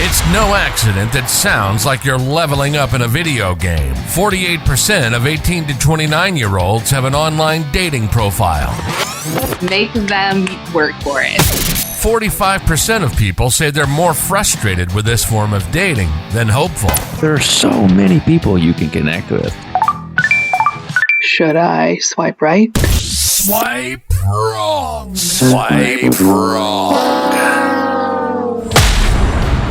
It's no accident that sounds like you're leveling up in a video game. 48% of 18 to 29-year-olds have an online dating profile. Make them work for it. 45% of people say they're more frustrated with this form of dating than hopeful. There are so many people you can connect with. Should I swipe right? Swipe wrong. Swipe wrong.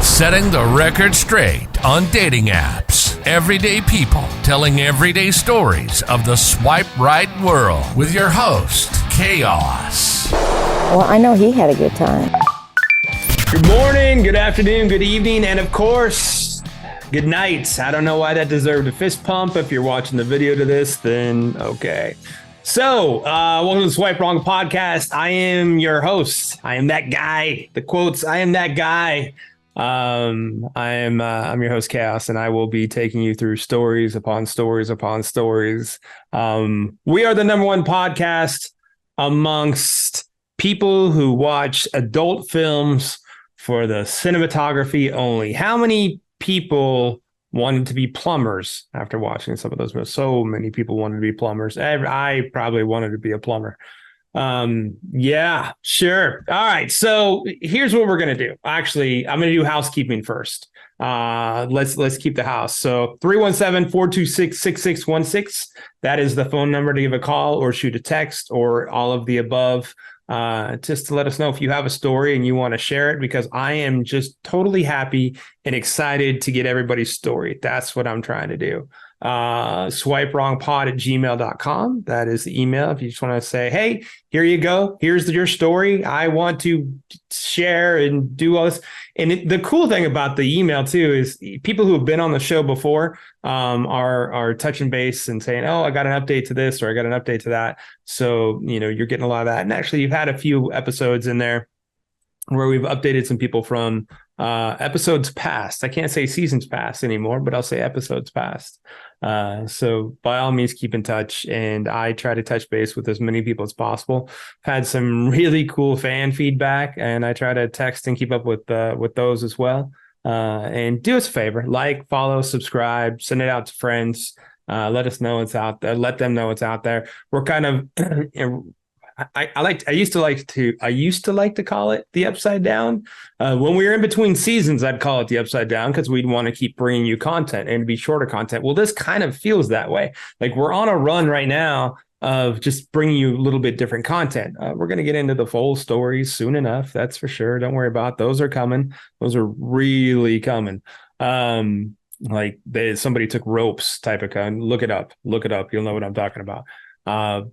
Setting the record straight on dating apps. Everyday people telling everyday stories of the swipe right world with your host, Koss. Well, I know he had a good time. Good morning, good afternoon, good evening, and of course, good night. I don't know why that deserved a fist pump. If you're watching the video to this, then okay. So, welcome to the Swipe Wrong podcast. I am your host. I am that guy. The quotes, I am that guy. I'm your host, Koss, and I will be taking you through stories upon stories upon stories. We are the number one podcast amongst people who watch adult films for the cinematography only. How many people wanted to be plumbers after watching some of those movies? So many people wanted to be plumbers. I probably wanted to be a plumber. Yeah, sure. All right. So here's what we're going to do. Actually, I'm going to do housekeeping first. Let's keep the house. So 317-426-6616. That is the phone number to give a call or shoot a text or all of the above. Just to let us know if you have a story and you want to share it, because I am just totally happy and excited to get everybody's story. That's what I'm trying to do. swipewrongpod@gmail.com. That is the email. If you just want to say, hey, here you go. Here's your story. I want to share and do all this. And the cool thing about the email too is people who have been on the show before are touching base and saying, oh, I got an update to this, or I got an update to that. So, you're getting a lot of that. And actually you've had a few episodes in there where we've updated some people from episodes past. I can't say seasons past anymore, but I'll say episodes past. So by all means, keep in touch, and I try to touch base with as many people as possible. Had some really cool fan feedback, and I try to text and keep up with those as well. And do us a favor, like, follow, subscribe, send it out to friends. Let us know it's out there. Let them know it's out there. We're kind of I used to like to call it the Upside Down. When we were in between seasons, I'd call it the Upside Down because we'd want to keep bringing you content and be shorter content. Well, this kind of feels that way. Like we're on a run right now of just bringing you a little bit different content. We're going to get into the full stories soon enough. That's for sure. Don't worry about it. Those are coming. Those are really coming. Like somebody took ropes type of kind. Look it up. You'll know what I'm talking about.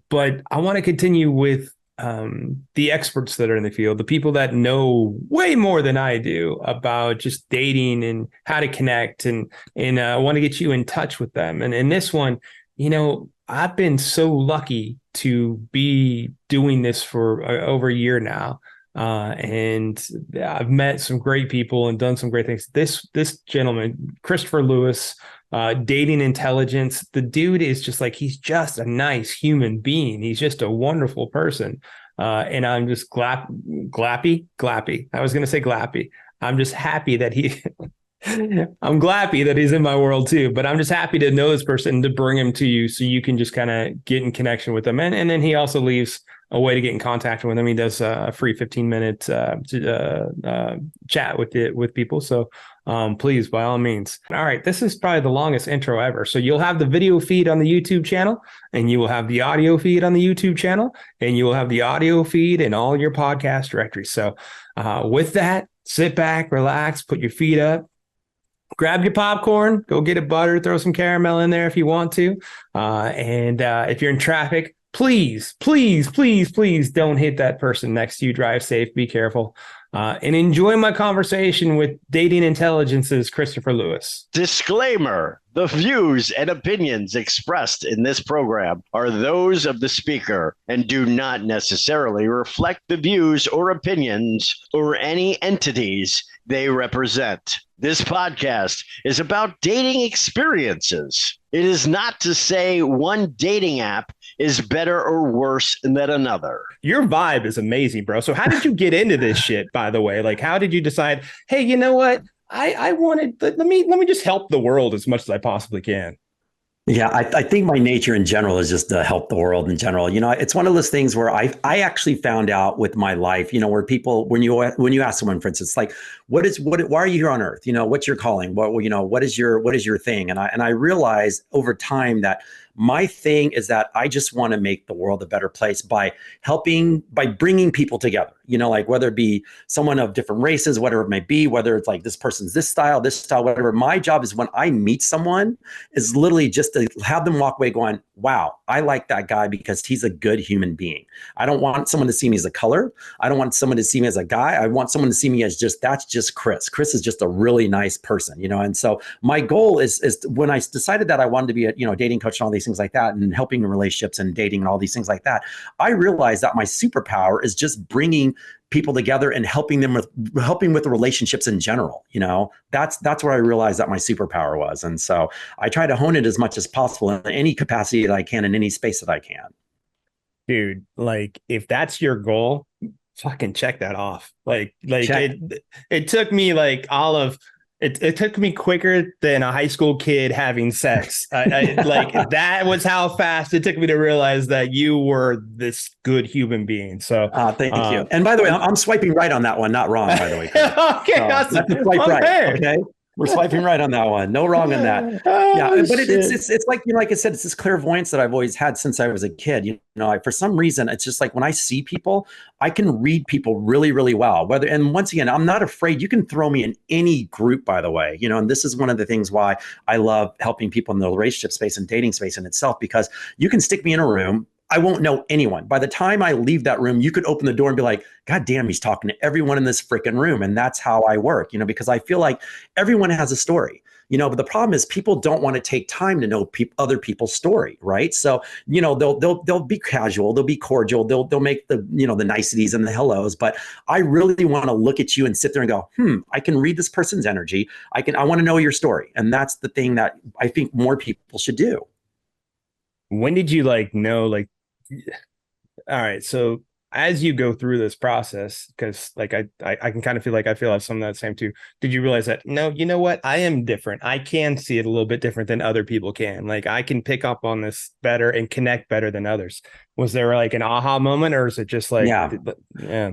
But I want to continue with the experts that are in the field, the people that know way more than I do about just dating and how to connect, and I want to get you in touch with them. And in this one, I've been so lucky to be doing this for over a year now. And I've met some great people and done some great things. This gentleman, ChristopherLouis, dating intelligence. The dude is just like, he's just a nice human being. He's just a wonderful person. And I'm just glappy. I was going to say glappy. I'm just happy that I'm glappy that he's in my world too, but I'm just happy to know this person, to bring him to you so you can just kind of get in connection with them. And then he also leaves a way to get in contact with him. He does a free 15-minute chat with people. So please, by all means. All right, this is probably the longest intro ever. So you'll have the video feed on the YouTube channel, and you will have the audio feed on the YouTube channel, and you will have the audio feed in all your podcast directories. So with that, sit back, relax, put your feet up, grab your popcorn, go get it buttered, throw some caramel in there if you want to. And if you're in traffic, please don't hit that person next to you. Drive safe, be careful. And enjoy my conversation with dating intelligence's ChristopherLouis. Disclaimer: the views and opinions expressed in this program are those of the speaker and do not necessarily reflect the views or opinions or any entities they represent. This podcast is about dating experiences. It is not to say one dating app is better or worse than another. Your vibe is amazing, bro. So how did you get into this shit, by the way? Like, how did you decide, hey, you know what? I wanted, let me just help the world as much as I possibly can. Yeah, I think my nature in general is just to help the world in general. It's one of those things where I actually found out with my life, where people, when you ask someone, for instance, like, why are you here on earth? What's your calling? What is your thing? And I realized over time that my thing is that I just want to make the world a better place by bringing people together, like whether it be someone of different races, whatever it may be, whether it's like this person's this style, whatever. My job is when I meet someone is literally just to have them walk away going, wow, I like that guy because he's a good human being. I don't want someone to see me as a color. I don't want someone to see me as a guy. I want someone to see me as that's just Chris. Chris is just a really nice person, And so my goal is when I decided that I wanted to be a dating coach and all these things like that, and helping in relationships and dating and all these things like that, I realized that my superpower is just bringing people together and helping with the relationships in general. That's where I realized that my superpower was. And so I try to hone it as much as possible in any capacity that I can, in any space that I can. Dude, like if that's your goal, fucking check that off. It took me like it took me quicker than a high school kid having sex. Like that was how fast it took me to realize that you were this good human being. So thank you. And by the way, I'm swiping right on that one, not wrong, by the way. Okay, that's a swipe right. Okay. We're swiping right on that one. No wrong on that. But it's like, like I said, it's this clairvoyance that I've always had since I was a kid. For some reason, it's just like when I see people, I can read people really, really well. And once again, I'm not afraid. You can throw me in any group, by the way. And this is one of the things why I love helping people in the relationship space and dating space in itself, because you can stick me in a room. I won't know anyone. By the time I leave that room, you could open the door and be like, God damn, he's talking to everyone in this freaking room. And that's how I work, because I feel like everyone has a story, but the problem is people don't want to take time to know other people's story. Right. So, they'll be casual, they'll be cordial, they'll make the niceties and the hellos. But I really want to look at you and sit there and go, I can read this person's energy. I want to know your story. And that's the thing that I think more people should do. When did you know, all right, so as you go through this process, because I can kind of feel like I feel like some of that same too. Did you realize that, no, you know what? I am different. I can see it a little bit different than other people can. Like I can pick up on this better and connect better than others. Was there like an aha moment, or is it just like, yeah.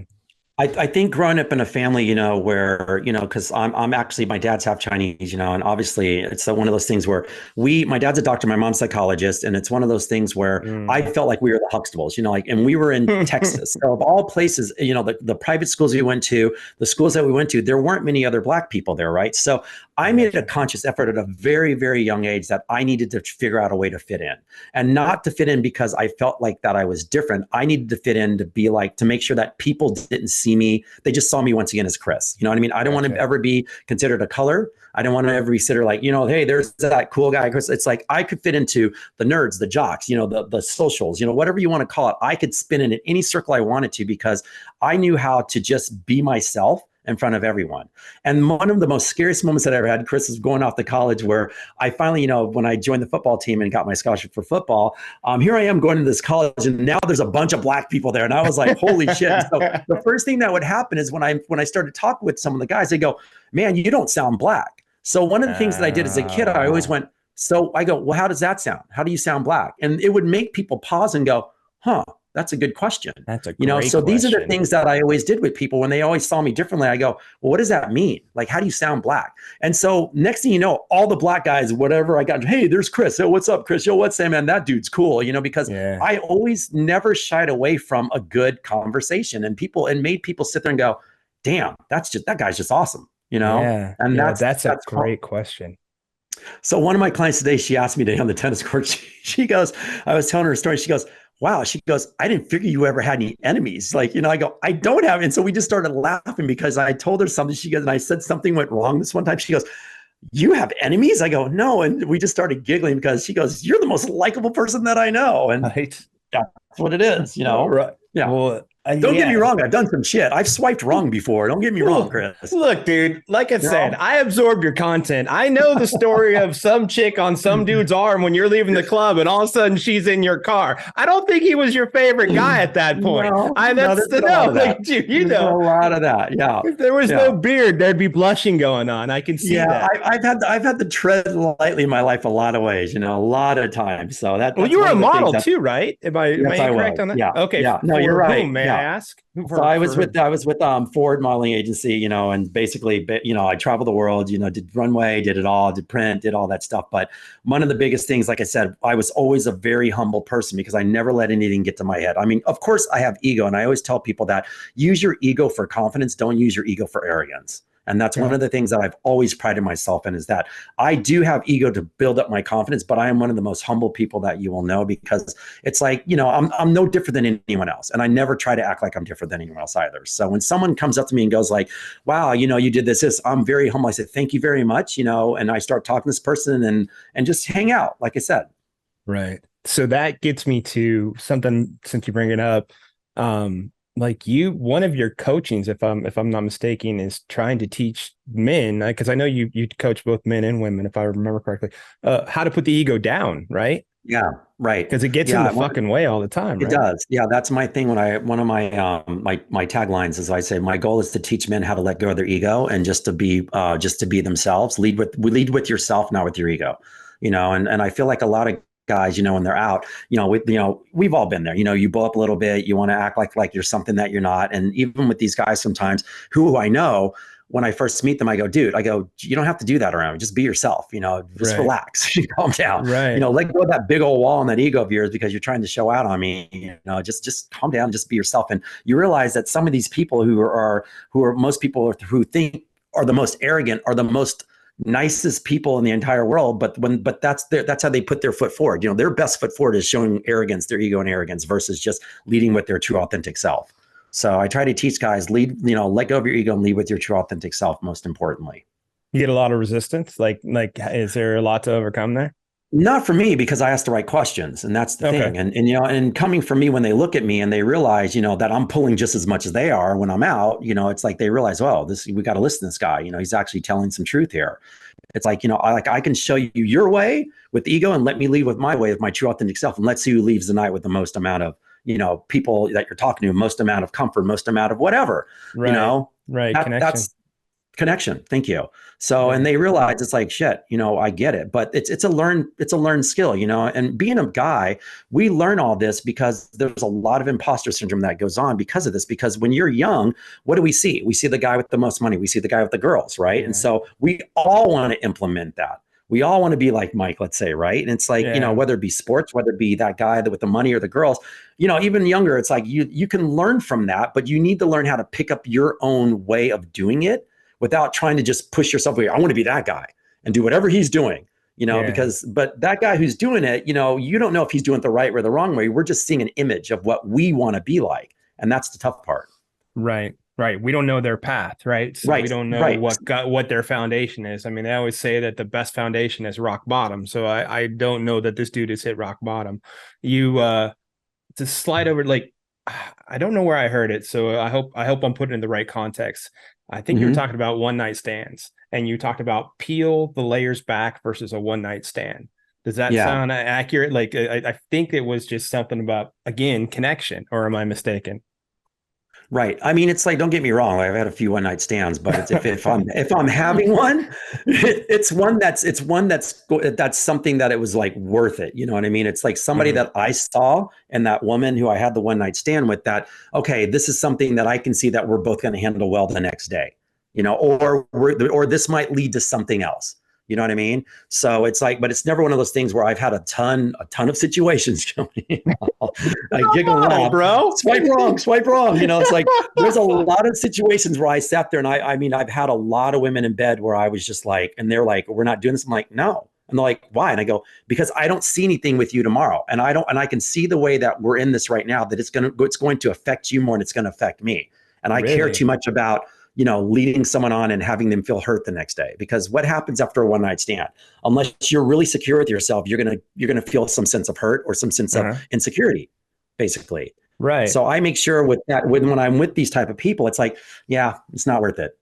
I think growing up in a family, where, because I'm actually, my dad's half Chinese, and obviously it's one of those things where my dad's a doctor, my mom's a psychologist. And it's one of those things where I felt like we were the Huxtables, and we were in Texas. So of all places, the private schools we went to, the schools that we went to, there weren't many other Black people there. Right. So I made a conscious effort at a very, very young age that I needed to figure out a way to fit in, and not to fit in because I felt like that I was different. I needed to fit in to make sure that people didn't see me. They just saw me once again as Chris. You know what I mean? I don't want to ever be considered a color. I don't want to ever be considered like, hey, there's that cool guy, Chris. It's like I could fit into the nerds, the jocks, the socials, whatever you want to call it. I could spin in any circle I wanted to because I knew how to just be myself in front of everyone. And one of the most scariest moments that I ever had, Chris, is going off to college, where I finally, when I joined the football team and got my scholarship for football, here I am going to this college, and now there's a bunch of Black people there. And I was like, holy shit. So the first thing that would happen is when I started talking with some of the guys, they go, man, you don't sound Black. So one of the things that I did as a kid, I always went, so I go, well, how does that sound? How do you sound Black? And it would make people pause and go, huh, that's a good question. That's a great so question. These are the things that I always did with people when they always saw me differently. I go, well, what does that mean? Like, how do you sound Black? And so next thing you know, all the Black guys, whatever I got, hey, there's Chris. Oh, what's up, Chris? Yo, what's that, man? That dude's cool, because I always never shied away from a good conversation, and made people sit there and go, damn, that guy's just awesome, Yeah. And that's a great question. So one of my clients today, she asked me today on the tennis court, she goes, I was telling her a story. She goes, wow. She goes, I didn't figure you ever had any enemies. Like, I go, I don't have. And so we just started laughing because I told her something. She goes, and I said something went wrong this one time. She goes, you have enemies? I go, no. And we just started giggling because she goes, you're the most likable person that I know. And right. that's what it is, Right. Yeah. Well, Don't get me wrong. I've done some shit. I've swiped wrong before. Don't get me wrong, Chris. Look, dude, like I said, I absorbed your content. I know the story of some chick on some dude's arm when you're leaving the club and all of a sudden she's in your car. I don't think he was your favorite guy at that point. There's a lot of that. Yeah. If there was no beard, there'd be blushing going on. I can see that. I've had to tread lightly in my life a lot of ways, a lot of times. So you were a model too, right? Am I correct on that? Yeah. Okay. Yeah. No, you're right. May I ask? So I was with Ford Modeling Agency, and basically, I traveled the world, did runway, did it all, did print, did all that stuff. But one of the biggest things, like I said, I was always a very humble person because I never let anything get to my head. I mean, of course I have ego, and I always tell people that use your ego for confidence. Don't use your ego for arrogance. And that's one of the things that I've always prided myself in, is that I do have ego to build up my confidence, but I am one of the most humble people that you will know, because it's like, I'm no different than anyone else. And I never try to act like I'm different than anyone else either. So when someone comes up to me and goes like, wow, you did this, I'm very humble. I said, thank you very much, and I start talking to this person and just hang out, like I said. Right. So that gets me to something, since you bring it up. Like one of your coachings, if I'm not mistaken, is trying to teach men, because I know you coach both men and women, if I remember correctly, how to put the ego down, right? Yeah, right. Because it gets in the fucking way all the time. It does. Yeah, that's my thing. One of my my taglines is, I say, my goal is to teach men how to let go of their ego and just to be themselves. Lead with yourself, not with your ego. And I feel like a lot of guys, when they're out, we've all been there. You blow up a little bit, you want to act like you're something that you're not. And even with these guys, sometimes who I know, when I first meet them, I go, dude, you don't have to do that around me. Just be yourself, just relax, calm down, let go of that big old wall and that ego of yours because you're trying to show out on me, just calm down, just be yourself. And you realize that some of these people who are most people who think are the most arrogant are the most nicest people in the entire world, but that's how they put their foot forward. Their best foot forward is showing arrogance, their ego and arrogance, versus just leading with their true authentic self. So I try to teach guys, let go of your ego and lead with your true authentic self, most importantly. You get a lot of resistance, like is there a lot to overcome there? Not for me, because I ask the right questions, and that's the thing. And coming from me, when they look at me and they realize, that I'm pulling just as much as they are when I'm out, it's like they realize, well, we got to listen to this guy. He's actually telling some truth here. It's like, I can show you your way with ego and let me lead with my way, with my true authentic self, and let's see who leaves the night with the most amount of, people that you're talking to, most amount of comfort, most amount of whatever, Right. Connection. That's connection. Thank you. So, and they realize it's like, shit, I get it, but it's a learned skill, and being a guy, we learn all this because there's a lot of imposter syndrome that goes on because of this, because when you're young, what do we see? We see the guy with the most money. We see the guy with the girls. Right. Yeah. And so we all want to implement that. We all want to be like Mike, let's say, right? And it's like, whether it be sports, whether it be that guy with the money or the girls, even younger, it's like you can learn from that, but you need to learn how to pick up your own way of doing it without trying to just push yourself away. I want to be that guy and do whatever he's doing, but that guy who's doing it, you don't know if he's doing it the right or the wrong way. We're just seeing an image of what we want to be like. And that's the tough part. Right. We don't know their path, right? So we don't know what their foundation is. I mean, they always say that the best foundation is rock bottom. So I don't know that this dude has hit rock bottom. To slide over, I don't know where I heard it. So I hope I'm putting it in the right context. I think you were talking about one night stands, and you talked about peel the layers back versus a one night stand. Does that sound accurate? I think it was just something about, again, connection, or am I mistaken? Right. I mean, it's like, don't get me wrong. I've had a few one night stands, but if I'm having one, it's that's something that it was like worth it. You know what I mean? It's like somebody that I saw, and that woman who I had the one night stand with, that, okay, this is something that I can see that we're both going to handle well the next day, or this might lead to something else. You know what I mean? So it's like, but it's never one of those things where I've had a ton of situations. I giggle wrong, bro. Swipe wrong. It's like, there's a lot of situations where I sat there, and I mean, I've had a lot of women in bed where I was just like, and they're like, we're not doing this. I'm like, no. And they're like, why? And I go, because I don't see anything with you tomorrow. And I can see the way that we're in this right now, that it's going to affect you more than it's going to affect me. And I care too much about, leading someone on and having them feel hurt the next day. Because what happens after a one night stand, unless you're really secure with yourself, you're going to feel some sense of hurt or some sense of insecurity, basically. Right. So I make sure with that, when I'm with these type of people, it's like, yeah, it's not worth it.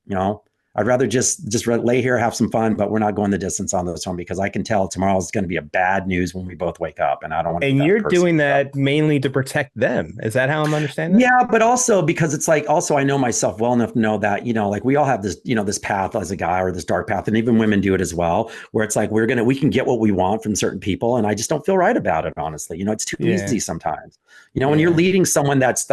I'd rather just lay here, have some fun, but we're not going the distance on this one because I can tell tomorrow is going to be a bad news when we both wake up, and I don't want. And you're doing that mainly to protect them. Is that how I'm understanding that? Yeah, but also because it's like, also I know myself well enough to know that, like we all have this, this path as a guy, or this dark path, and even women do it as well, where it's like we can get what we want from certain people, and I just don't feel right about it, honestly. It's too easy sometimes. When you're leading someone that's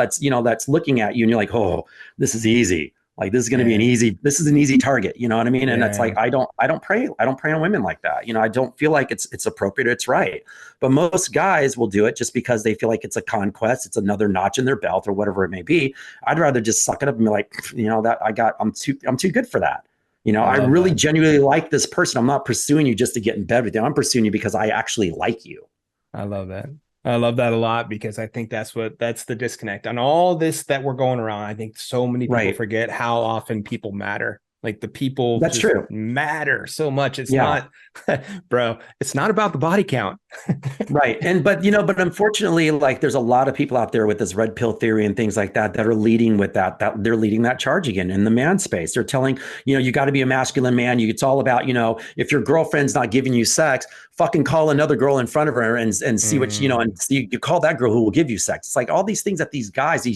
looking at you and you're like, oh, this is easy. Like this is going to be an easy target. You know what I mean? And it's like, I don't prey on women like that. I don't feel like it's appropriate. It's right. But most guys will do it just because they feel like it's a conquest. It's another notch in their belt or whatever it may be. I'd rather just suck it up and be like, I'm too good for that. I really genuinely like this person. I'm not pursuing you just to get in bed with you. I'm pursuing you because I actually like you. I love that. I love that a lot because I think that's the disconnect on all this that we're going around. I think so many people forget how often people matter. Like the people that's true matter so much. It's not, bro, it's not about the body count. Right. But unfortunately, like there's a lot of people out there with this red pill theory and things like that are leading with that they're leading that charge again in the man space. They're telling, you got to be a masculine man. It's all about, if your girlfriend's not giving you sex, fucking call another girl in front of her and see what, and see, you call that girl who will give you sex. It's like all these things that these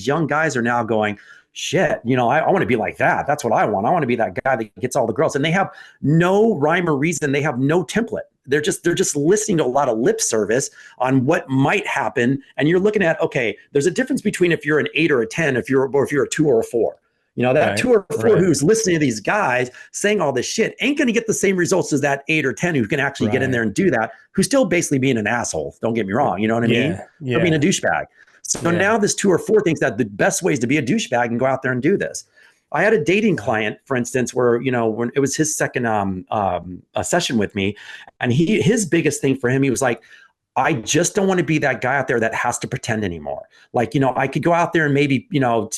young guys are now going, shit, I want to be like that. That's what I want. I want to be that guy that gets all the girls. And they have no rhyme or reason. They have no template. They're just listening to a lot of lip service on what might happen. And you're looking at, okay, there's a difference between if you're an 8 or a 10, if you're a 2 or a 4. That 2 or 4 who's listening to these guys saying all this shit ain't going to get the same results as that 8 or 10 who can actually get in there and do that, who's still basically being an asshole. Don't get me wrong. You know what I mean? Yeah. Or being a douchebag. So now this 2 or 4 thinks that the best way is to be a douchebag and go out there and do this. I had a dating client, for instance, where, when it was his second session with me, and his biggest thing for him, he was like, I just don't want to be that guy out there that has to pretend anymore. Like, I could go out there and maybe,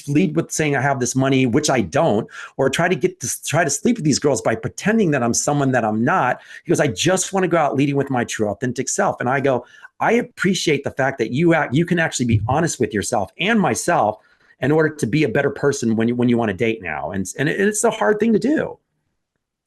lead with saying I have this money, which I don't, or try to sleep with these girls by pretending that I'm someone that I'm not. He goes, I just want to go out leading with my true authentic self. And I go, I appreciate the fact that you can actually be honest with yourself and myself in order to be a better person when you want to date now. And it's a hard thing to do.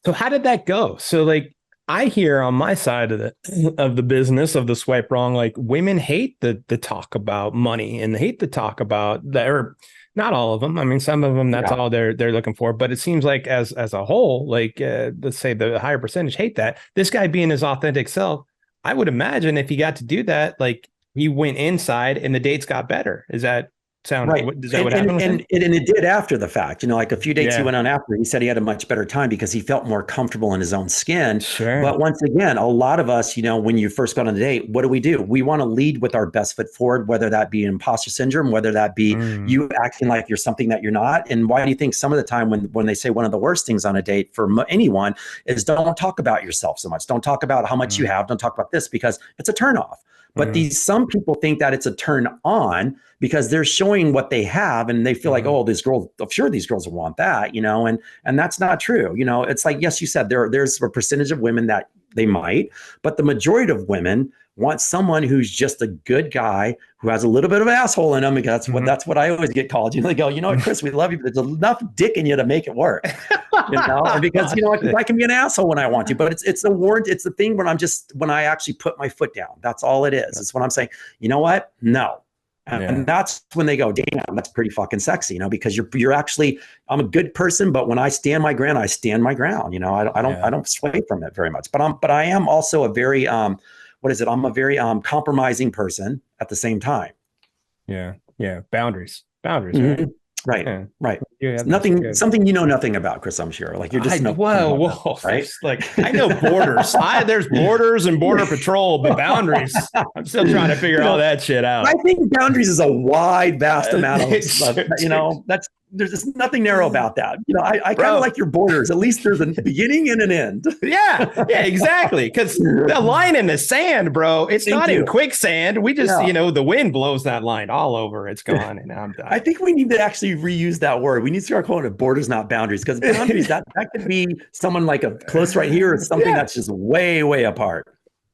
So how did that go? So like, I hear on my side of the business of the swipe wrong, like women hate the talk about money and they hate the talk about or not all of them. I mean, some of them, that's all they're looking for. But it seems like as a whole, like let's say the higher percentage hate that. This guy being his authentic self, I would imagine if he got to do that, like he went inside and the dates got better. Is that sound right? Is that what happened? And it did after the fact, like a few dates he went on after, he said he had a much better time because he felt more comfortable in his own skin. Sure. But once again, a lot of us, when you first got on a date, what do? We want to lead with our best foot forward, whether that be imposter syndrome, whether that be you acting like you're something that you're not. And why do you think some of the time when they say one of the worst things on a date for anyone is don't talk about yourself so much. Don't talk about how much you have. Don't talk about this because it's a turnoff. But some people think that it's a turn on because they're showing what they have and they feel like, oh, these girls, I'm sure these girls will want that, and that's not true. It's like, yes, you said there's a percentage of women that they might, but the majority of women want someone who's just a good guy who has a little bit of asshole in him, because that's what I always get called. They go, Chris, we love you, but there's enough dick in you to make it work. And because I can be an asshole when I want to, but it's the warrant. It's the thing when I actually put my foot down. That's all it is. It's when I'm saying, you know what? No. And that's when they go, damn, that's pretty fucking sexy, because you're actually, I'm a good person, but when I stand my ground, I stand my ground. I don't sway from it very much. But I am also a very I'm a very compromising person at the same time. Yeah. Boundaries, right? Right. Nothing, something nothing about, Chris, I'm sure. Like you're just whoa. Right? Like I know borders. There's borders and border patrol, but boundaries. I'm still trying to figure all that shit out. I think boundaries is a wide, vast amount of stuff. There's just nothing narrow about that. I kind of like your borders. At least there's a beginning and an end. Yeah, exactly. Because the line in the sand, bro, it's not in quicksand. We just, the wind blows that line all over. It's gone, and I'm done. I think we need to actually reuse that word. We need to start calling it borders, not boundaries. Because boundaries, that could be someone like a close right here, or something that's just way, way apart.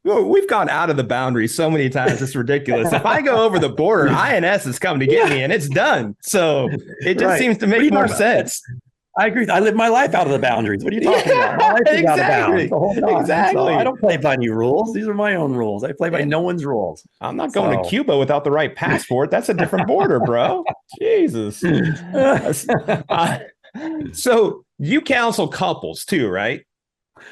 we've gone out of the boundaries so many times. It's ridiculous. If I go over the border, INS is coming to get me, and it's done. So it just seems to make more sense. I agree. I live my life out of the boundaries. What are you talking about? My life is out of bounds the whole time. Exactly. So I don't play by any rules. These are my own rules. I play by no one's rules. I'm not going to Cuba without the right passport. That's a different border, bro. Jesus. So you counsel couples too, right?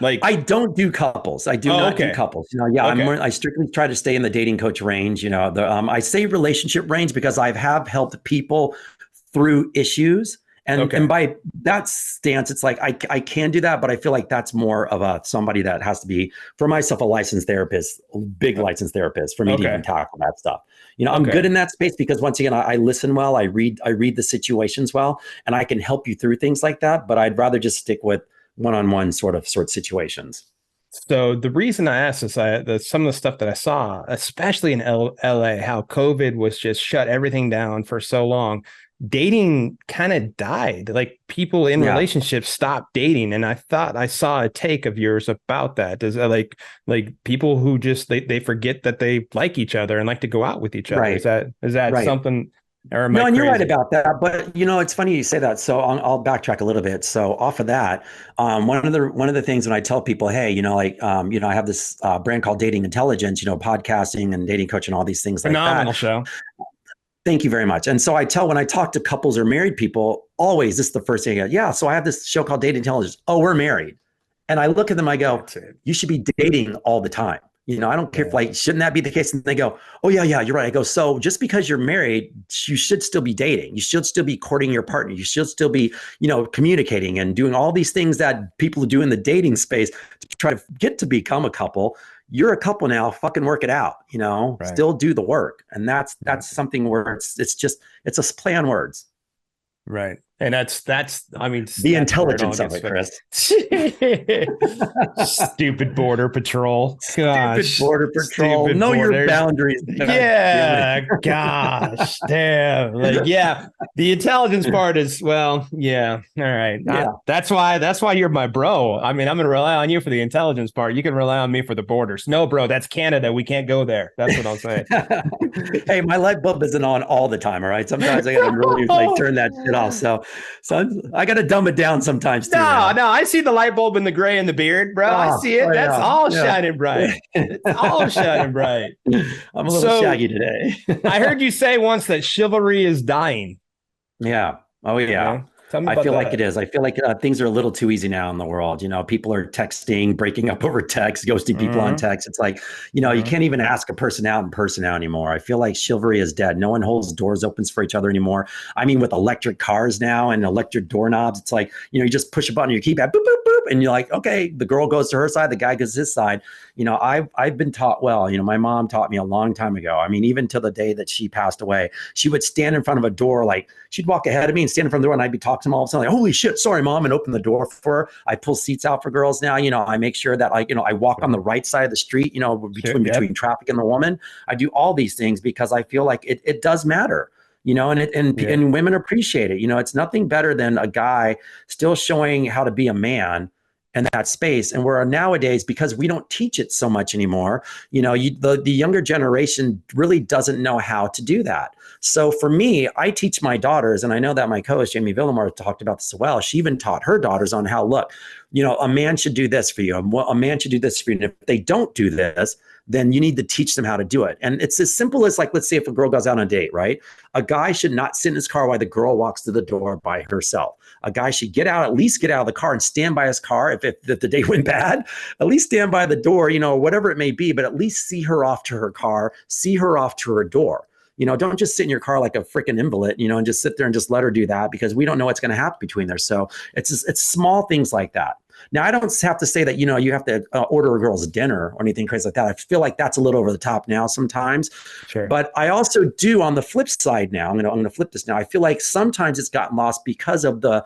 Like, I don't do couples. I do not do couples. I strictly try to stay in the dating coach range. I say relationship range because I have helped people through issues. And by that stance, it's like I can do that, but I feel like that's more of somebody that has to be, for myself, a licensed therapist, big licensed therapist, for me to even tackle that stuff. I'm good in that space because once again, I listen well, I read the situations well, and I can help you through things like that. But I'd rather just stick with one-on-one sort of situations. So the reason I asked is some of the stuff that I saw, especially in LA, how COVID was just shut everything down for so long. Dating kind of died. Like people in relationships stopped dating. And I thought I saw a take of yours about that. Does like people who just they forget that they like each other and like to go out with each other. Right. Is that something? Or am I and crazy? You're right about that. But it's funny you say that. So I'll backtrack a little bit. So off of that, one of the things when I tell people, hey, I have this brand called Dating Intelligence, podcasting and dating coach and all these things like that. Phenomenal show. Thank you very much. And so when I talk to couples or married people, always this is the first thing I go, yeah. So I have this show called Dating Intelligence. Oh, we're married. And I look at them, I go, you should be dating all the time. I don't care if shouldn't that be the case? And they go, oh yeah, you're right. I go, so just because you're married, you should still be dating. You should still be courting your partner. You should still be, communicating and doing all these things that people do in the dating space to try to get to become a couple. You're a couple now, fucking work it out, still do the work. And that's something where it's a play on words. Right. And that's the intelligence of it, Chris. Stupid border patrol. Gosh. Stupid border patrol. Know your boundaries. Yeah. Gosh. Damn. The intelligence part is, all right. Yeah. That's why you're my bro. I'm going to rely on you for the intelligence part. You can rely on me for the borders. No, bro, that's Canada. We can't go there. That's what I'll say. Hey, my light bulb isn't on all the time. All right. Sometimes I got to really turn that shit off. So I got to dumb it down sometimes too. No, I see the light bulb in the gray and the beard, bro. I see it. That's all shining bright. It's all shining bright. I'm a little shaggy today. I heard you say once that chivalry is dying. Yeah. Oh, yeah. I feel like it is. I feel like things are a little too easy now in the world. People are texting, breaking up over text, ghosting people on text. It's like, you can't even ask a person out in person now anymore. I feel like chivalry is dead. No one holds doors open for each other anymore. I mean, with electric cars now and electric doorknobs, it's like, you just push a button on your keypad, boop, boop, boop. And you're like, okay, the girl goes to her side, the guy goes to his side. I've been taught well. My mom taught me a long time ago. I mean, even till the day that she passed away, she would stand in front of a door, like she'd walk ahead of me and stand in front of the door, and I'd be talking to them all of a sudden, like, holy shit, sorry, mom, and open the door for her. I pull seats out for girls now. I make sure that I walk on the right side of the street, between traffic and the woman. I do all these things because I feel like it does matter. And women appreciate it. It's nothing better than a guy still showing how to be a man in that space. And we're nowadays, because we don't teach it so much anymore, the younger generation really doesn't know how to do that. So for me, I teach my daughters, and I know that my co-host Jamie Villamar talked about this as well. She even taught her daughters on how, look, a man should do this for you. A man should do this for you. And if they don't do this, then you need to teach them how to do it. And it's as simple as, like, let's say if a girl goes out on a date, right? A guy should not sit in his car while the girl walks to the door by herself. A guy should at least get out of the car and stand by his car. If the date went bad, at least stand by the door, whatever it may be, but at least see her off to her car, see her off to her door. Don't just sit in your car like a freaking invalid, and just sit there and just let her do that, because we don't know what's going to happen between there. So it's small things like that. Now, I don't have to say that, you have to order a girl's dinner or anything crazy like that. I feel like that's a little over the top now sometimes. Sure. But I also do, on the flip side now, I'm going to flip this now. I feel like sometimes it's gotten lost because of the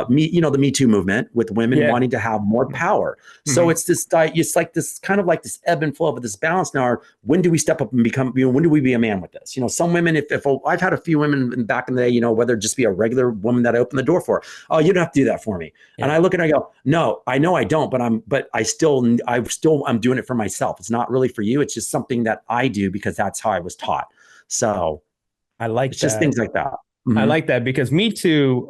Me Too movement, with women wanting to have more power. So it's kind of like this ebb and flow of this balance now. When do we step up and become, when do we be a man with this? Some women, if I've had a few women back in the day, whether it just be a regular woman that I open the door for, oh, you don't have to do that for me. Yeah. And I look at her and I go, no, I know I don't, but I'm doing it for myself. It's not really for you. It's just something that I do because that's how I was taught. So I like it's just things like that. I like that because Me Too,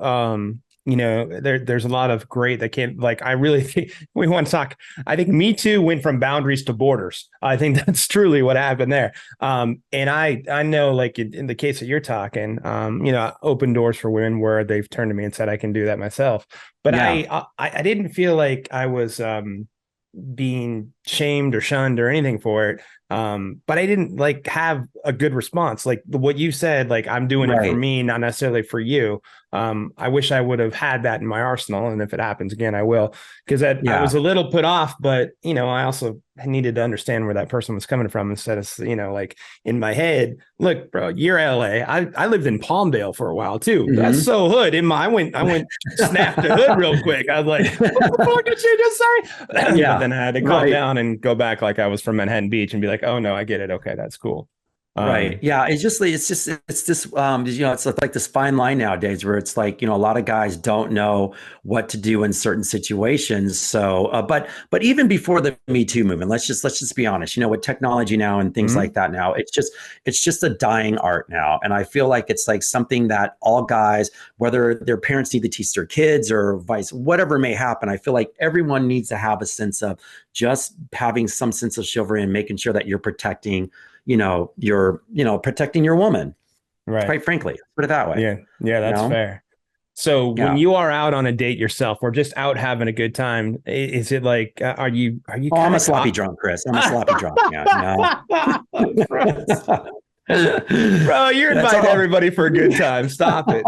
there's a lot of great that can't, like, I really think we want to talk. I think Me Too went from boundaries to borders. I think that's truly what happened there. And I know, like, in the case that you're talking, open doors for women where they've turned to me and said I can do that myself. But I didn't feel like I was being shamed or shunned or anything for it. But I didn't like have a good response. Like what you said, like, I'm doing it for me, not necessarily for you. I wish I would have had that in my arsenal. And if it happens again, I will, because I was a little put off, but, I also needed to understand where that person was coming from instead of, like in my head, look, bro, you're LA. I lived in Palmdale for a while too. That's so hood. I went snapped the hood real quick. I was like, what the fuck did you just say? But then I had to calm down and go back like I was from Manhattan Beach and be like, oh no, I get it. Okay, that's cool. Right. Yeah. It's this, it's like this fine line nowadays where it's like, a lot of guys don't know what to do in certain situations. So, but even before the Me Too movement, let's just be honest, with technology now and things like that now, it's just a dying art now. And I feel like it's like something that all guys, whether their parents need to teach their kids or whatever may happen, I feel like everyone needs to have a sense of just having some sense of chivalry and making sure that you're protecting you're protecting your woman, right? Quite frankly, put it that way. Yeah, that's fair. So when you are out on a date yourself or just out having a good time, is it like, are you? Oh, I'm a sloppy drunk, Chris. I'm a sloppy drunk. Yeah, Bro, you're inviting everybody for a good time. Stop it.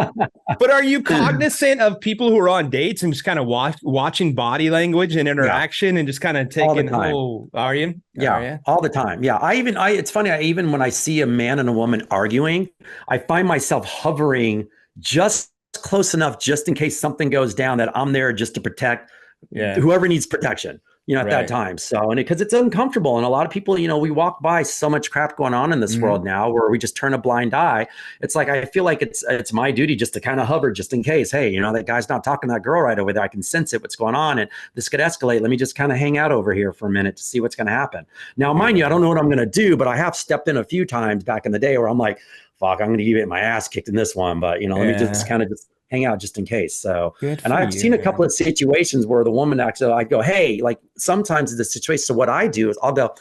But are you cognizant of people who are on dates and just kind of watching body language and interaction and just kind of taking, are you? Yeah, all the time. Yeah. It's funny. Even when I see a man and a woman arguing, I find myself hovering just close enough, just in case something goes down, that I'm there just to protect whoever needs protection. At that time. So, and because it's uncomfortable. And a lot of people, we walk by so much crap going on in this world now where we just turn a blind eye. It's like, I feel like it's my duty just to kind of hover just in case, hey, that guy's not talking to that girl right over there. I can sense it, what's going on. And this could escalate. Let me just kind of hang out over here for a minute to see what's going to happen. Now, mind you, I don't know what I'm going to do, but I have stepped in a few times back in the day where I'm like, fuck, I'm going to get my ass kicked in this one. But, let me just kind of hang out just in case. So, and I've seen a couple of situations where the woman actually, I go, hey, like sometimes in the situation. So what I do is I'll go,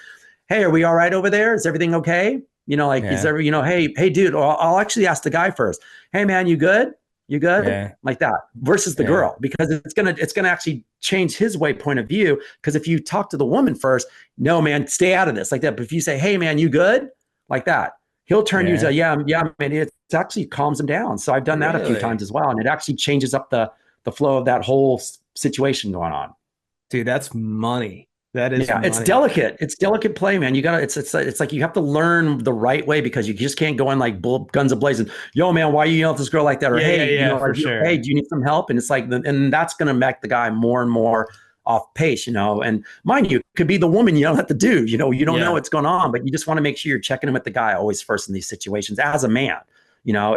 hey, are we all right over there? Is everything okay? Is there, hey, dude, or I'll actually ask the guy first. Hey man, you good? You good? Yeah. Like that versus the girl, because it's going to actually change his point of view. Because if you talk to the woman first, no, man, stay out of this like that. But if you say, hey man, you good? Like that, he'll turn you to, yeah, man, it actually calms him down. So I've done that a few times as well. And it actually changes up the flow of that whole situation going on. Dude, that's money. That is money. It's delicate. It's delicate play, man. You gotta, it's like you have to learn the right way, because you just can't go in like guns a-blazing. Yo, man, why are you yelling at this girl like that? Or hey, hey, do you need some help? And it's like, and that's going to make the guy more and more off pace, and mind you, it could be the woman yelling at the dude, you don't know what's going on, but you just want to make sure you're checking in with the guy always first in these situations as a man,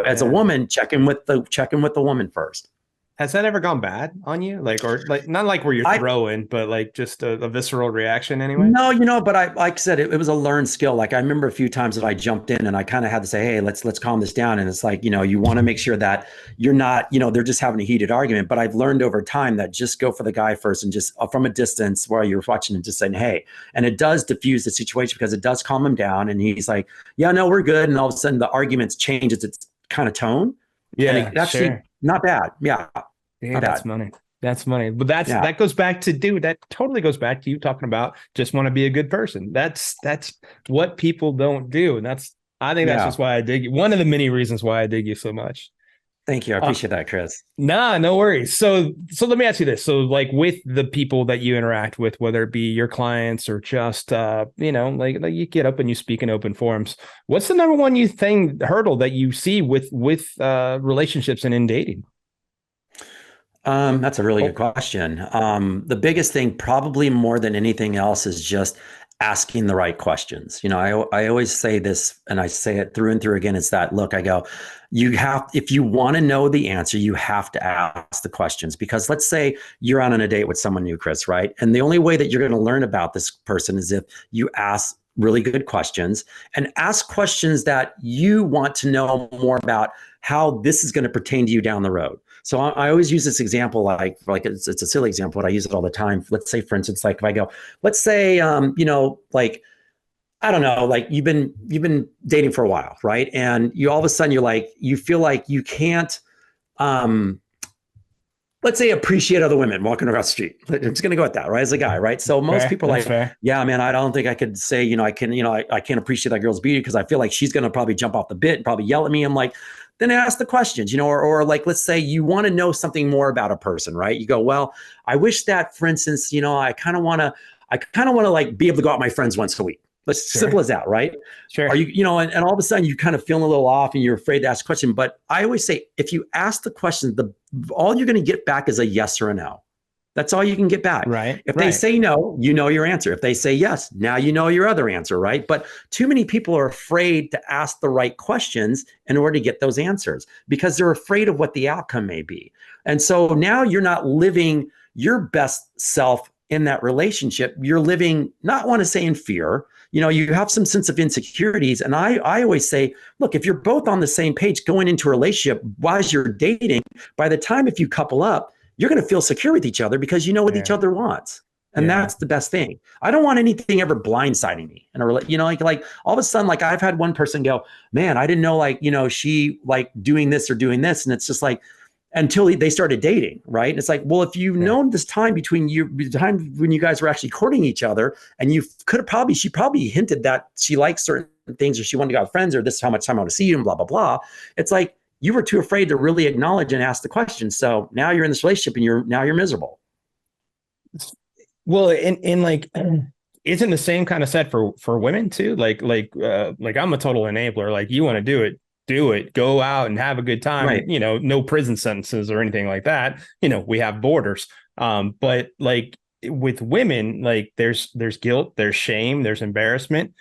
as a woman, checking with the woman first. Has that ever gone bad on you? Like, or like, not like where you're throwing, but like just a visceral reaction anyway? No, but like I said, it was a learned skill. Like I remember a few times that I jumped in and I kind of had to say, hey, let's calm this down. And it's like, you want to make sure that you're not, they're just having a heated argument. But I've learned over time that just go for the guy first and just from a distance while you're watching and just saying, hey, and it does diffuse the situation because it does calm him down. And he's like, yeah, no, we're good. And all of a sudden the argument changes its kind of tone. Yeah, and actually not bad. Yeah. Yeah, that's money. That's money. But that goes back to, dude, that totally goes back to you talking about just want to be a good person. That's what people don't do. And I think that's just why I dig you. One of the many reasons why I dig you so much. Thank you. I appreciate that, Chris. Nah, no worries. So let me ask you this. So like with the people that you interact with, whether it be your clients or just, like you get up and you speak in open forums, what's the number one hurdle that you see with relationships and in dating? That's a really good question. The biggest thing, probably more than anything else, is just asking the right questions. I always say this, and I say it through and through again. It's that, look, I go, if you want to know the answer, you have to ask the questions, because let's say you're on a date with someone new, Chris, right? And the only way that you're going to learn about this person is if you ask really good questions, and ask questions that you want to know more about how this is going to pertain to you down the road. So I always use this example, like it's a silly example, but I use it all the time. Let's say, for instance, like if I go, let's say, like, I don't know, like you've been dating for a while, right? And you all of a sudden you feel like you can't, let's say, appreciate other women walking across the street. I'm just going to go with that, right? As a guy, right? So most people are like, yeah, man, I don't think I could say, I can't appreciate that girl's beauty because I feel like she's going to probably jump off the bit and probably yell at me. I'm like, then ask the questions, or like, let's say you want to know something more about a person, right? You go, well, I wish that, for instance, I kind of want to like be able to go out with my friends once a week. It's simple as that, right? Sure. Are you, and all of a sudden you kind of feeling a little off and you're afraid to ask a question. But I always say, if you ask the question, all you're going to get back is a yes or a no. That's all you can get back. Right. If they say no, you know your answer. If they say yes, now you know your other answer, right? But too many people are afraid to ask the right questions in order to get those answers, because they're afraid of what the outcome may be. And so now you're not living your best self in that relationship. You're living, not want to say in fear, you have some sense of insecurities. And I always say, look, if you're both on the same page going into a relationship while you're dating, by the time if you couple up, you're going to feel secure with each other because you know what each other wants. And that's the best thing. I don't want anything ever blindsiding me. And like all of a sudden, like I've had one person go, man, I didn't know, like, she like doing this or doing this. And it's just like, until they started dating, right? And it's like, well, if you've known this time between you, the time when you guys were actually courting each other, and you could have she probably hinted that she likes certain things, or she wanted to go out with friends, or this is how much time I want to see you, and blah, blah, blah. It's like, you were too afraid to really acknowledge and ask the question. So now you're in this relationship and you're miserable. Well, and like, isn't the same kind of said for women too? Like I'm a total enabler. Like, you want to do it, go out and have a good time. Right. No prison sentences or anything like that. We have borders. But like with women, like there's guilt, there's shame, there's embarrassment.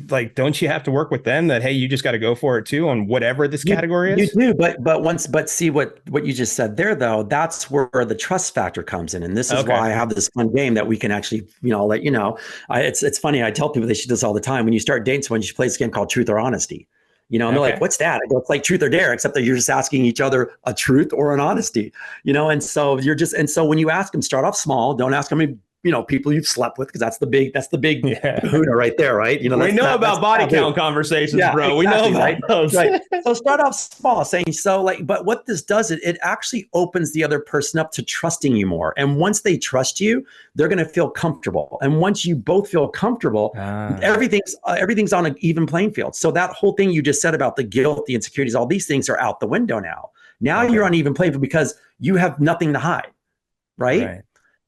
Like, don't you have to work with them that, hey, you just got to go for it too on whatever this category is? You do, but see what you just said there, though, that's where the trust factor comes in. And this is why I have this fun game that we can actually, let you know. It's funny. I tell people they should do this all the time. When you start dating someone, you should play this game called Truth or Honesty. And they're like, what's that? I go, it's like truth or dare, except that you're just asking each other a truth or an honesty, and so when you ask them, start off small. Don't ask how many people you've slept with, because that's the big kahuna right there, right? We know about body count conversations, bro. Exactly, we know about those. Right. So start off small, saying but what this does, it actually opens the other person up to trusting you more. And once they trust you, they're going to feel comfortable. And once you both feel comfortable, everything's on an even playing field. So that whole thing you just said about the guilt, the insecurities, all these things are out the window now. Now you're on even playing field because you have nothing to hide, right?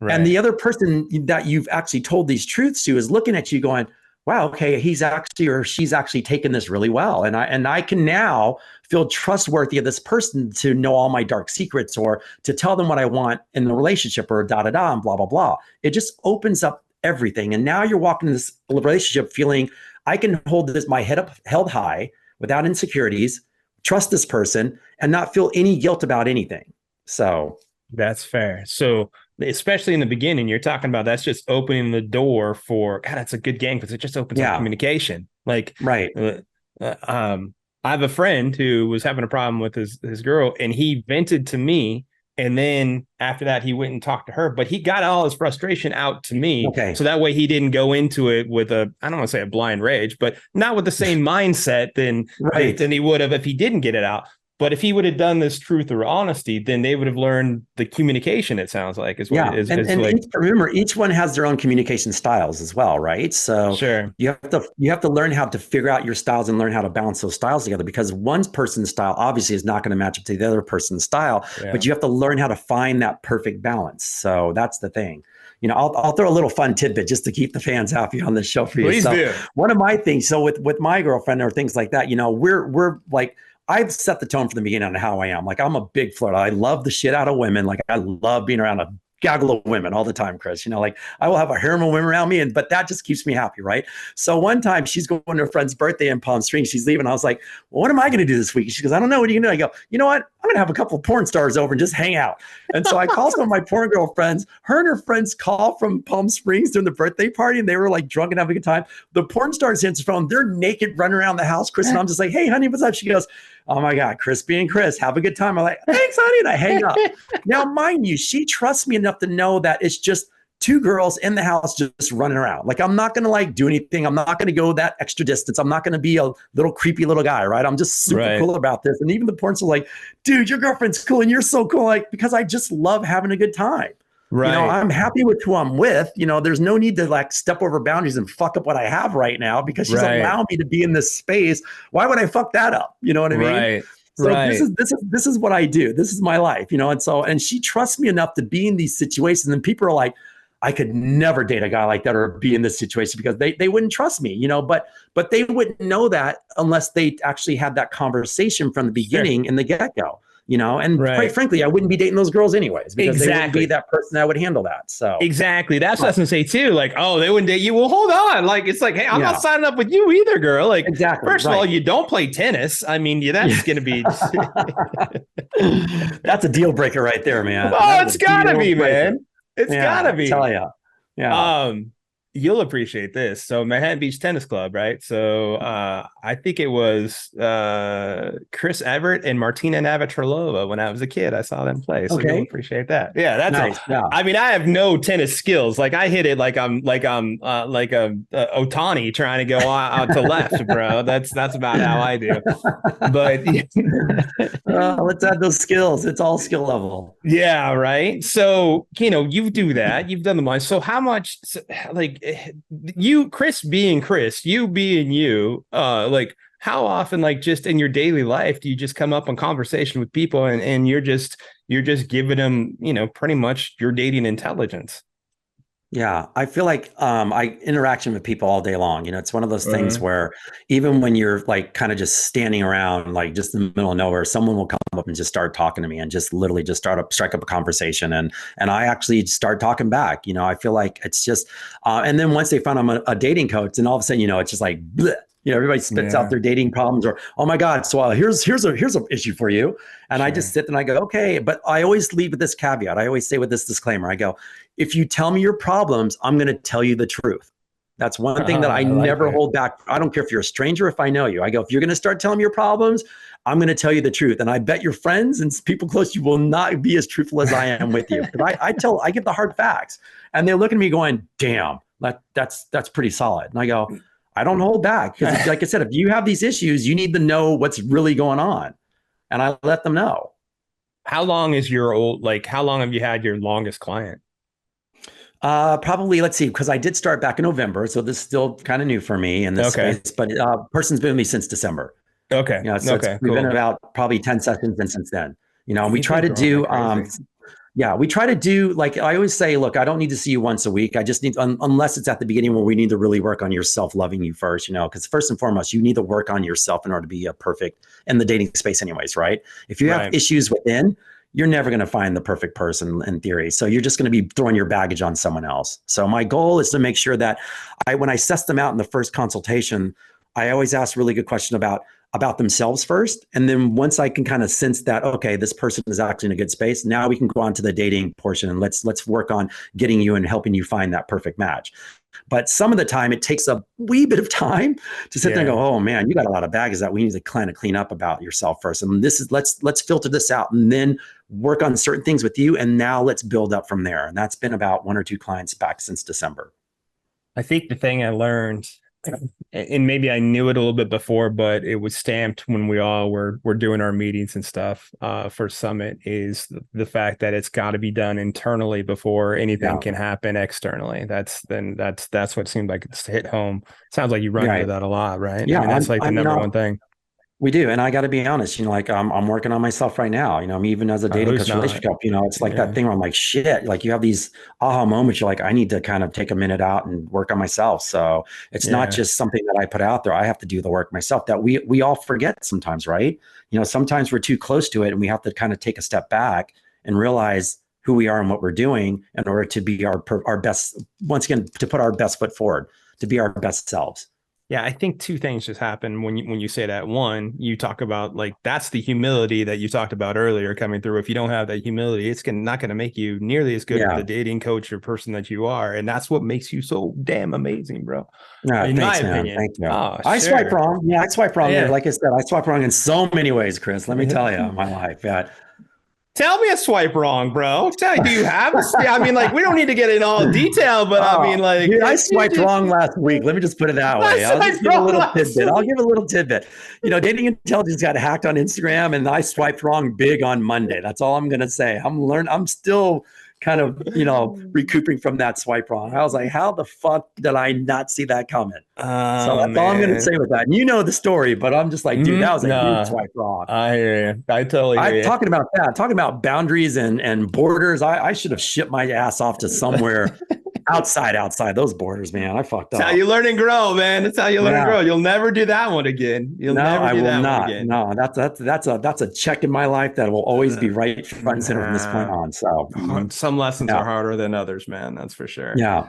Right. And the other person that you've actually told these truths to is looking at you going, wow, okay, he's actually or she's actually taken this really well. And I can now feel trustworthy of this person to know all my dark secrets, or to tell them what I want in the relationship, or and blah, blah, blah. It just opens up everything. And now you're walking in this relationship feeling I can hold my head up held high without insecurities, trust this person, and not feel any guilt about anything. So that's fair. So especially in the beginning, you're talking about that's just opening the door for, God, that's a good game, because it just opens up communication. Like, right. I have a friend who was having a problem with his girl, and he vented to me. And then after that, he went and talked to her, but he got all his frustration out to me. Okay. So that way he didn't go into it with I don't want to say a blind rage, but not with the same mindset than he would have if he didn't get it out. But if he would have done this truth or honesty, then they would have learned the communication, it sounds like, is what it is. And like, remember, each one has their own communication styles as well, right? So you have to learn how to figure out your styles and learn how to balance those styles together, because one person's style obviously is not going to match up to the other person's style, but you have to learn how to find that perfect balance. So that's the thing. I'll throw a little fun tidbit just to keep the fans happy on this show for you. Please do. One of my things, so with my girlfriend or things like that, we're like, I've set the tone from the beginning on how I am. Like, I'm a big flirt. I love the shit out of women. Like, I love being around a gaggle of women all the time, Chris. Like I will have a harem of women around me, but that just keeps me happy, right? So one time she's going to her friend's birthday in Palm Springs. She's leaving. I was like, well, what am I going to do this week? She goes, I don't know. What are you going to do? I go, you know what? I'm going to have a couple of porn stars over and just hang out. And so I call some of my porn girlfriends. Her and her friends call from Palm Springs during the birthday party, and they were like drunk and having a good time. The porn stars answer phone. They're naked, running around the house. Chris and I'm just like, hey, honey, what's up? She goes, oh my God, Chris being Chris, have a good time. I'm like, thanks, honey. And I hang up. Now, mind you, she trusts me enough to know that it's just two girls in the house just running around. Like, I'm not going to like do anything. I'm not going to go that extra distance. I'm not going to be a little creepy little guy, right? I'm just super cool about this. And even the porns are like, dude, your girlfriend's cool and you're so cool. Like, because I just love having a good time. Right. I'm happy with who I'm with. There's no need to like step over boundaries and fuck up what I have right now because she's allowing me to be in this space. Why would I fuck that up? You know what I mean? Right. So this is what I do. This is my life, and she trusts me enough to be in these situations. And people are like, I could never date a guy like that or be in this situation because they wouldn't trust me, but they wouldn't know that unless they actually had that conversation from the beginning in the get-go. And quite frankly, I wouldn't be dating those girls anyways because they wouldn't be that person that would handle that. So exactly, that's what I was gonna say too. Like, oh, they wouldn't date you. Well, hold on. Like, it's like, hey, I'm not signing up with you either, girl. Like, first of all, you don't play tennis. I mean, that's gonna be that's a deal breaker right there, man. Oh, it's gotta be, man. It's gotta be. Tell you. Yeah. You'll appreciate this. So Manhattan Beach Tennis Club, right? So I think it was Chris Everett and Martina Navratilova when I was a kid. I saw them play. So you'll appreciate that. Yeah, that's nice. I mean, I have no tennis skills. Like I hit it like I'm Otani trying to go out to left, bro. That's about how I do. But let's add those skills. It's all skill level. Yeah, right. So you do that. You've done the money. So how much like you, Chris being Chris, you being you, like how often, like just in your daily life, do you just come up in conversation with people and you're just giving them, pretty much your dating intelligence? Yeah, I feel like I interaction with people all day long. It's one of those things where even when you're like kind of just standing around, like just in the middle of nowhere, someone will come up and just start talking to me and just literally just strike up a conversation. And I actually start talking back. I feel like it's just, and then once they find I'm a dating coach, and all of a sudden, it's just like, bleh. Everybody spits out their dating problems or, oh my God, so here's an issue for you. And I just sit and I go, okay. But I always leave with this caveat. I always say with this disclaimer, I go, if you tell me your problems, I'm going to tell you the truth. That's one thing that I never hold back. I don't care if you're a stranger, if I know you. I go, if you're going to start telling me your problems, I'm going to tell you the truth. And I bet your friends and people close to you will not be as truthful as I am with you. Because I give the hard facts. And they look at me going, damn, that's pretty solid. And I go, I don't hold back because, like I said, if you have these issues, you need to know what's really going on, and I let them know. How long is how long have you had your longest client? Probably, let's see, because I did start back in November, so this is still kind of new for me in this space. But person's been with me since December. Okay. So we've been about probably 10 sessions since then. We try to do. Yeah, we try to do, like I always say, look, I don't need to see you once a week. I just need, unless it's at the beginning where we need to really work on yourself, loving you first, because first and foremost, you need to work on yourself in order to be a perfect in the dating space anyways, right? If you have issues within, you're never going to find the perfect person in theory. So you're just going to be throwing your baggage on someone else. So my goal is to make sure that when I suss them out in the first consultation, I always ask really good question about themselves first. And then once I can kind of sense that, okay, this person is actually in a good space, now we can go on to the dating portion and let's work on getting you and helping you find that perfect match. But some of the time it takes a wee bit of time to sit there and go, oh man, you got a lot of baggage that we need to kind of clean up about yourself first. And this is, let's filter this out and then work on certain things with you. And now let's build up from there. And that's been about 1 or 2 clients back since December. I think the thing I learned, and maybe I knew it a little bit before, but it was stamped when we all were doing our meetings and stuff for Summit, is the fact that it's got to be done internally before anything can happen externally. That's what seemed like it's hit home. Sounds like you run into that a lot, right? Yeah, I mean, that's like the number one thing. We do. And I got to be honest, like I'm working on myself right now, I'm even as a dating coach relationship, it's like that thing where I'm like, shit, like you have these aha moments. You're like, I need to kind of take a minute out and work on myself. So it's not just something that I put out there. I have to do the work myself that we all forget sometimes, right? Sometimes we're too close to it and we have to kind of take a step back and realize who we are and what we're doing in order to be our best, once again, to put our best foot forward, to be our best selves. Yeah, I think two things just happen when you say that. One, you talk about like that's the humility that you talked about earlier coming through. If you don't have that humility, it's not going to make you nearly as good as the dating coach or person that you are, and that's what makes you so damn amazing, bro. In my opinion. Thank you. Oh, I swipe wrong. Yeah, I swipe wrong. Yeah. Like I said, I swipe wrong in so many ways, Chris. Let me tell you, in my life. Yeah. Tell me a swipe wrong, bro. Do you have a? I mean, like, we don't need to get in all detail, but I mean, like, dude, I swiped wrong last week. Let me just put it that way. I'll just give a little tidbit. I'll give a little tidbit. You know, dating intelligence got hacked on Instagram, and I swiped wrong big on Monday. That's all I'm gonna say. I'm still kind of, you know, recouping from that swipe wrong. I was like, how the fuck did I not see that coming? So that's all I'm going to say with that. And you know the story, but I'm just like, dude, that was a huge swipe wrong. I hear you. I totally hear you. Talking about that, talking about boundaries and borders, I should have shipped my ass off to somewhere outside those borders, man. I fucked up. That's how you learn and grow, man. That's how you learn and grow. You'll never do that one again. One again. No, that's a check in my life that will always be right front and center from this point on. So some lessons are harder than others, man. That's for sure. Yeah.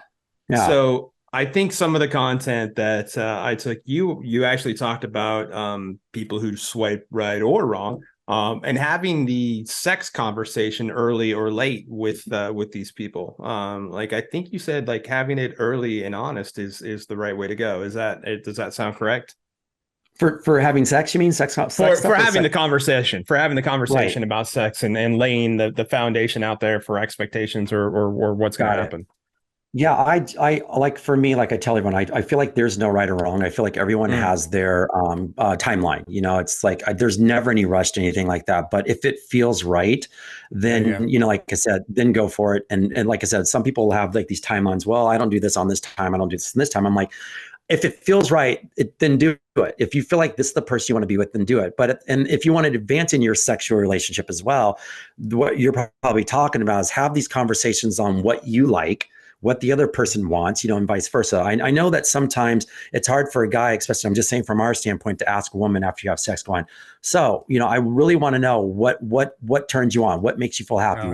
So I think some of the content that I took, you actually talked about people who swipe right or wrong. And having the sex conversation early or late with these people. Like, I think you said like having it early and honest is the right way to go. Does that sound correct? For having sex, you mean sex for having the conversation right. About sex and laying the foundation out there for expectations or what's going to happen. Yeah, I like, for me, like I tell everyone, I feel like there's no right or wrong. I feel like everyone has their timeline. You know, it's like there's never any rush to anything like that. But if it feels right, then, you know, like I said, then go for it. And like I said, some people have like these timelines. Well, I don't do this on this time. I don't do this on this time. I'm like, if it feels right, then do it. If you feel like this is the person you want to be with, then do it. And if you want to advance in your sexual relationship as well, what you're probably talking about is have these conversations on what you like, what the other person wants, you know, and vice versa. I know that sometimes it's hard for a guy, especially I'm just saying from our standpoint, to ask a woman after you have sex going, so, you know, I really want to know what turns you on, what makes you feel happy,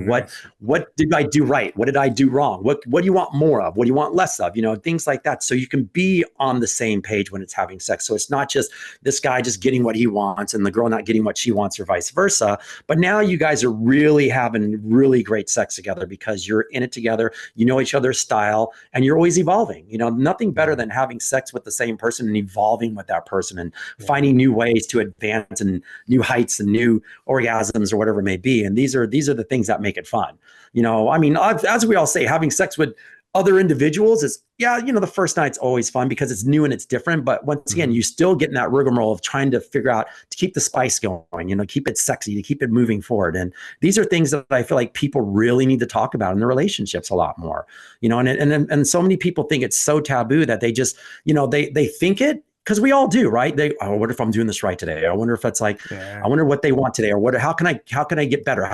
what did I do right, what did I do wrong, what do you want more of, what do you want less of, you know, things like that. So you can be on the same page when it's having sex. So it's not just this guy just getting what he wants and the girl not getting what she wants or vice versa. But now you guys are really having really great sex together because you're in it together, you know each other's style, and you're always evolving. You know, nothing better than having sex with the same person and evolving with that person and finding new ways to advance and new heights and new orgasms or whatever it may be. And these are the things that make it fun. You know, I mean, as we all say, having sex with other individuals is, you know, the first night's always fun because it's new and it's different. But once again, you still get in that rigmarole of trying to figure out to keep the spice going, you know, keep it sexy, to keep it moving forward. And these are things that I feel like people really need to talk about in their relationships a lot more, you know, and so many people think it's so taboo that they just, you know, they think it, because we all do, right? I wonder if I'm doing this right today. I wonder if it's like, I wonder what they want today, or how can I get better?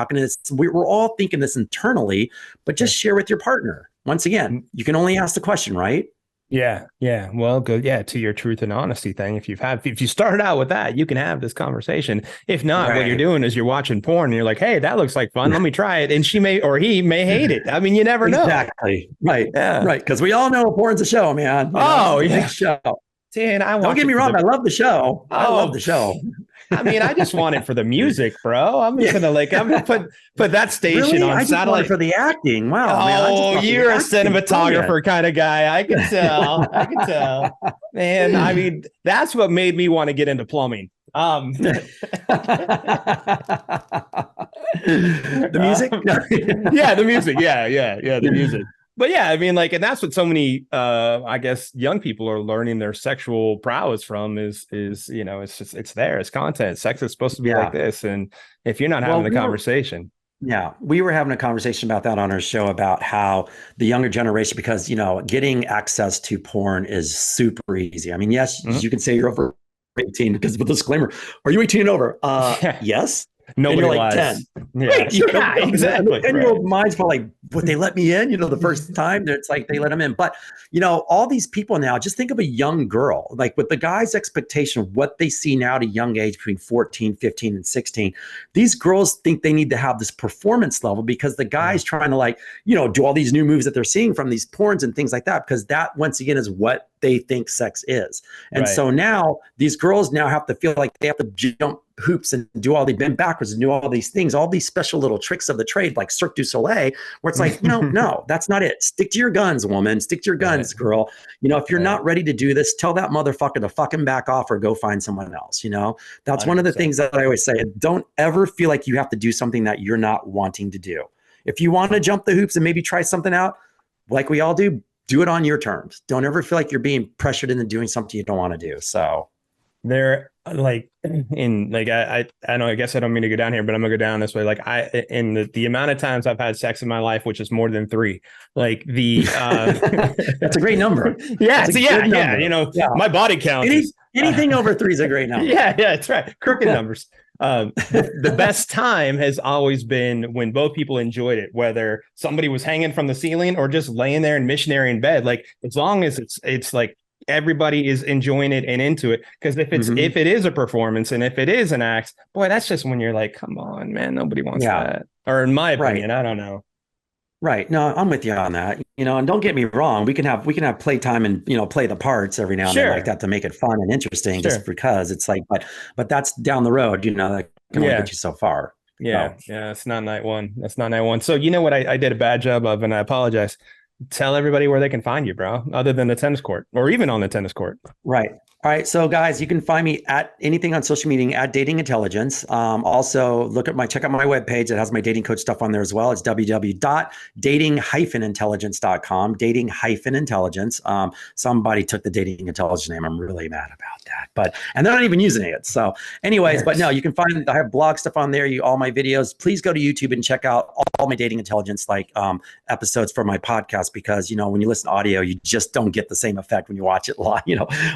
We're all thinking this internally, but just share with your partner. Once again, you can only ask the question, right? Yeah. Well, good. Yeah. To your truth and honesty thing. If you started out with that, you can have this conversation. If not, what you're doing is you're watching porn and you're like, hey, that looks like fun. Let me try it. And she may, or he may hate it. I mean, you never know. Exactly. Right. Yeah. Right. Because we all know porn's a show, man. Show. Dan, don't get me wrong. I love the show. I love the show. I mean, I just want it for the music, bro. I'm just gonna put that station on satellite for the acting. Wow. Man, you're a cinematographer kind of guy. I can tell. Man, I mean, that's what made me want to get into plumbing. The music? Yeah, the music. Yeah, the music. But yeah, I mean, like, and that's what so many, I guess, young people are learning their sexual prowess from is, you know, it's there, it's content. Sex is supposed to be like this. And if you're not having the conversation. We were having a conversation about that on our show about how the younger generation, because, you know, getting access to porn is super easy. I mean, yes, you can say you're over 18 because of a disclaimer. Are you 18 and over? Yes. Nobody like lies. 10. Yeah, exactly. And your mind's probably like, would they let me in? The first time it's like they let them in. But, all these people now, just think of a young girl, like with the guy's expectation of what they see now at a young age between 14, 15, and 16. These girls think they need to have this performance level because the guy's trying to do all these new moves that they're seeing from these porns and things like that, because that once again is what they think sex is. And so now these girls now have to feel like they have to jump hoops and bend backwards and do all these things, all these special little tricks of the trade, like Cirque du Soleil, where it's like, no, that's not it. Stick to your guns, woman. Stick to your guns, girl. If you're not ready to do this, tell that motherfucker to fucking back off or go find someone else. That's 100%. One of the things that I always say. Don't ever feel like you have to do something that you're not wanting to do. If you want to jump the hoops and maybe try something out, like we all do it on your terms. Don't ever feel like you're being pressured into doing something you don't want to do. So they're I know, I guess I don't mean to go down here, but I'm gonna go down this way. Like the amount of times I've had sex in my life, which is more than 3, like that's a great number. Yeah. My body count. Anything over 3 is a great number. Yeah, that's right. Crooked numbers. The best time has always been when both people enjoyed it, whether somebody was hanging from the ceiling or just laying there in missionary in bed. Like, as long as it's like everybody is enjoying it and into it. Because if it is a performance and if it is an act, boy, that's just when you're like, come on, man, nobody wants that. Or in my opinion, I don't know. Right. No, I'm with you on that. And don't get me wrong. We can have playtime and, play the parts every now and then like that to make it fun and interesting, just because it's like, but that's down the road, that can only get you so far. Yeah. So. Yeah. It's not night one. That's not night one. So you know what I did a bad job of, and I apologize. Tell everybody where they can find you, bro, other than the tennis court or even on the tennis court. Right. All right. So guys, you can find me at anything on social media at Dating Intelligence. Also check out my webpage. It has my dating coach stuff on there as well. It's www.dating-intelligence.com, dating-intelligence. Somebody took the Dating Intelligence name. I'm really mad about that, and they're not even using it. So anyways, but no, you can find, I have blog stuff on there. All my videos, please go to YouTube and check out all my Dating Intelligence, episodes for my podcast, because, when you listen to audio, you just don't get the same effect when you watch it live,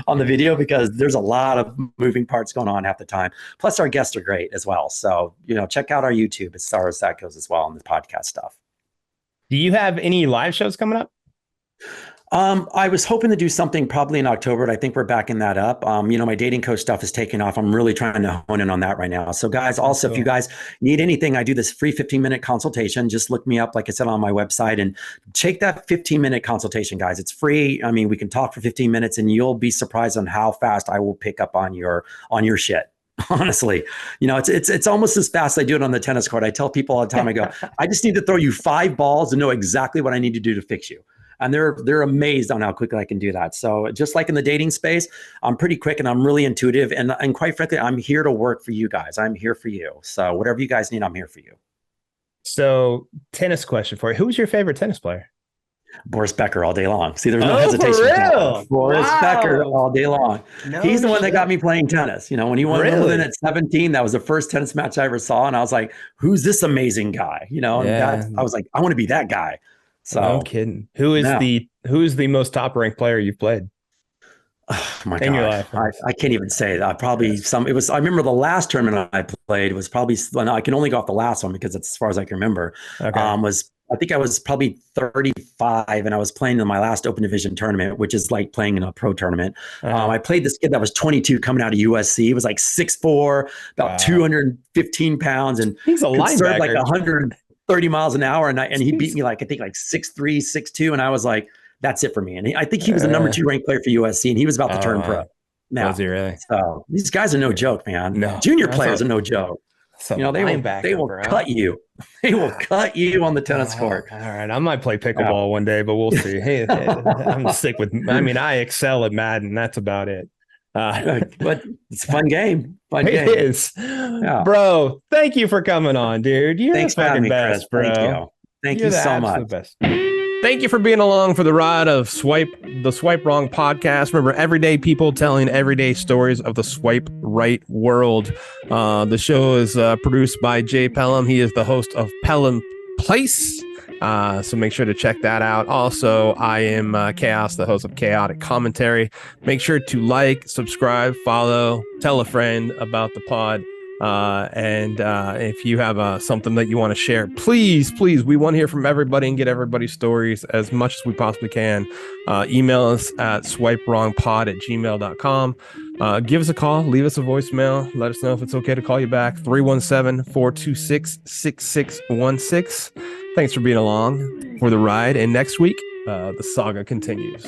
on the video, because there's a lot of moving parts going on half the time. Plus our guests are great as well. So, check out our YouTube as far as that goes as well, and the podcast stuff. Do you have any live shows coming up? I was hoping to do something probably in October, but I think we're backing that up. My dating coach stuff is taking off. I'm really trying to hone in on that right now. So guys, also, if you guys need anything, I do this free 15-minute consultation. Just look me up, like I said, on my website, and take that 15-minute consultation, guys. It's free. I mean, we can talk for 15 minutes and you'll be surprised on how fast I will pick up on your shit. Honestly, it's almost as fast as I do it on the tennis court. I tell people all the time, I go, I just need to throw you 5 balls and know exactly what I need to do to fix you. And they're amazed on how quickly I can do that. So just like in the dating space, I'm pretty quick and I'm really intuitive. And quite frankly, I'm here to work for you guys. I'm here for you. So whatever you guys need, I'm here for you. So tennis question for you. Who's your favorite tennis player? Boris Becker all day long. See, there's no hesitation. For real? Boris Becker all day long. No, he's the one that got me playing tennis. When he won Wimbledon at 17, that was the first tennis match I ever saw. And I was like, who's this amazing guy? I was like, I want to be that guy. So no kidding. Who's the most top ranked player you've played? Oh my God. Your life? I can't even say that. Probably I remember the last tournament I played was probably, I can only go off the last one because it's as far as I can remember. Okay. I think I was probably 35 and I was playing in my last open division tournament, which is like playing in a pro tournament. I played this kid that was 22 coming out of USC. He was like 6'4", about 215 pounds, and he's a linebacker, like 130 miles an hour. And he beat me like 6'3", 6'2". And I was like, that's it for me. And I think he was the number 2 ranked player for USC, and he was about to turn pro. Now, was he really? So these guys are no joke, man. No, junior players are no joke. They will cut you. They will cut you on the tennis court. All right, I might play pickleball one day, but we'll see. Hey, I'm sick with. I excel at Madden. That's about it. But it's a fun game. It is, bro. Thank you for coming on, dude. You're the fucking best, bro. Thank you so much. Thank you for being along for the ride of the Swipe Wrong podcast. Remember, everyday people telling everyday stories of the swipe right world. The show is produced by Jay Pelham. He is the host of Pelham Place. So make sure to check that out. Also, I am Chaos, the host of Chaotic Commentary. Make sure to like, subscribe, follow, tell a friend about the pod. And if you have something that you want to share, please, we want to hear from everybody and get everybody's stories as much as we possibly can. Email us at swipewrongpod@gmail.com. Give us a call, leave us a voicemail. Let us know if it's okay to call you back. 317-426-6616. Thanks for being along for the ride. And next week, the saga continues.